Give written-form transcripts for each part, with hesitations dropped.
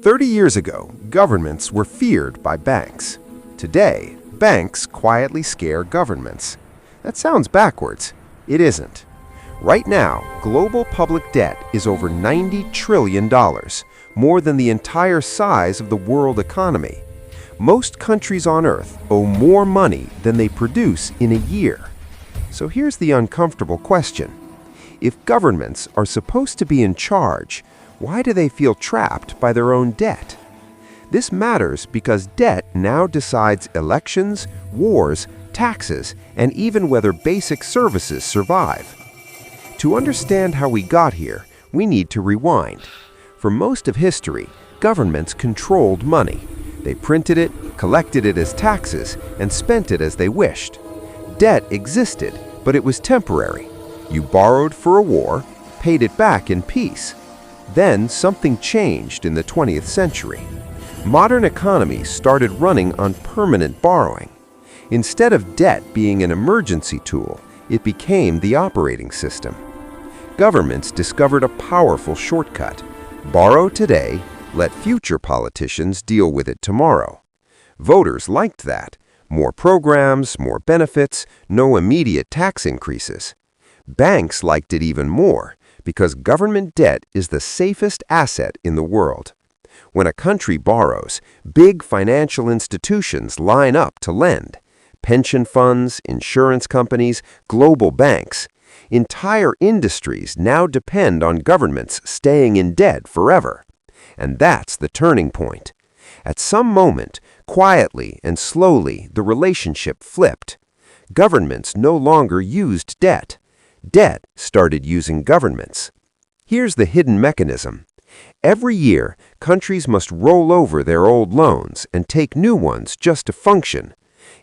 30 years ago, governments were feared by banks. Today, banks quietly scare governments. That sounds backwards. It isn't. Right now, global public debt is over $90 trillion, more than the entire size of the world economy. Most countries on Earth owe more money than they produce in a year. So here's the uncomfortable question. If governments are supposed to be in charge, why do they feel trapped by their own debt? This matters because debt now decides elections, wars, taxes, and even whether basic services survive. To understand how we got here, we need to rewind. For most of history, governments controlled money. They printed it, collected it as taxes, and spent it as they wished. Debt existed, but it was temporary. You borrowed for a war, paid it back in peace. Then something changed in the 20th century. Modern economies started running on permanent borrowing. Instead of debt being an emergency tool, it became the operating system. Governments discovered a powerful shortcut. Borrow today, let future politicians deal with it tomorrow. Voters liked that. More programs, more benefits, no immediate tax increases. Banks liked it even more, because government debt is the safest asset in the world. When a country borrows, big financial institutions line up to lend. Pension funds, insurance companies, global banks. Entire industries now depend on governments staying in debt forever. And that's the turning point. At some moment, quietly and slowly, the relationship flipped. Governments no longer used debt. Debt started using governments. Here's the hidden mechanism. Every year, countries must roll over their old loans and take new ones just to function.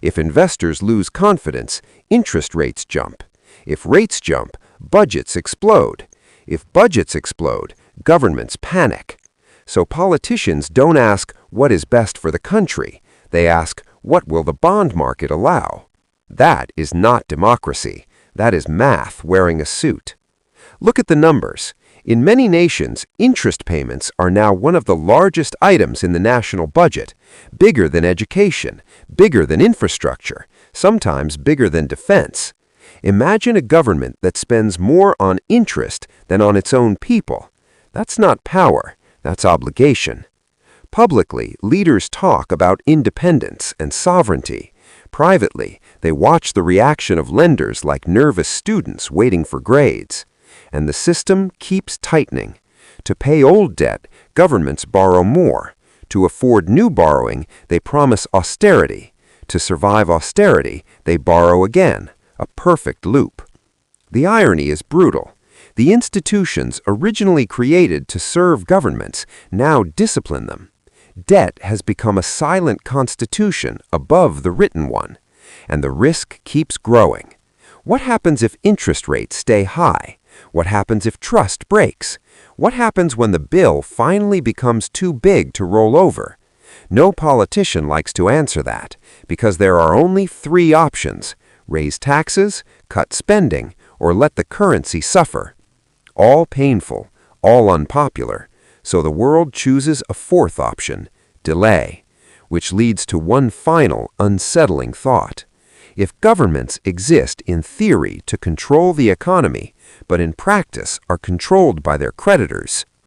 If investors lose confidence, interest rates jump. If rates jump, budgets explode. If budgets explode, governments panic. So politicians don't ask, what is best for the country? They ask, what will the bond market allow? That is not democracy. That is math wearing a suit. Look at the numbers. In many nations, interest payments are now one of the largest items in the national budget, bigger than education, bigger than infrastructure, sometimes bigger than defense. Imagine a government that spends more on interest than on its own people. That's not power, that's obligation. Publicly, leaders talk about independence and sovereignty. Privately, they watch the reaction of lenders like nervous students waiting for grades. And the system keeps tightening. To pay old debt, governments borrow more. To afford new borrowing, they promise austerity. To survive austerity, they borrow again. A perfect loop. The irony is brutal. The institutions originally created to serve governments now discipline them. Debt has become a silent constitution above the written one, and the risk keeps growing. What happens if interest rates stay high? What happens if trust breaks? What happens when the bill finally becomes too big to roll over? No politician likes to answer that, because there are only three options: raise taxes, cut spending, or let the currency suffer. All painful, all unpopular. So the world chooses a fourth option, delay, which leads to one final unsettling thought. If governments exist in theory to control the economy, but in practice are controlled by their creditors,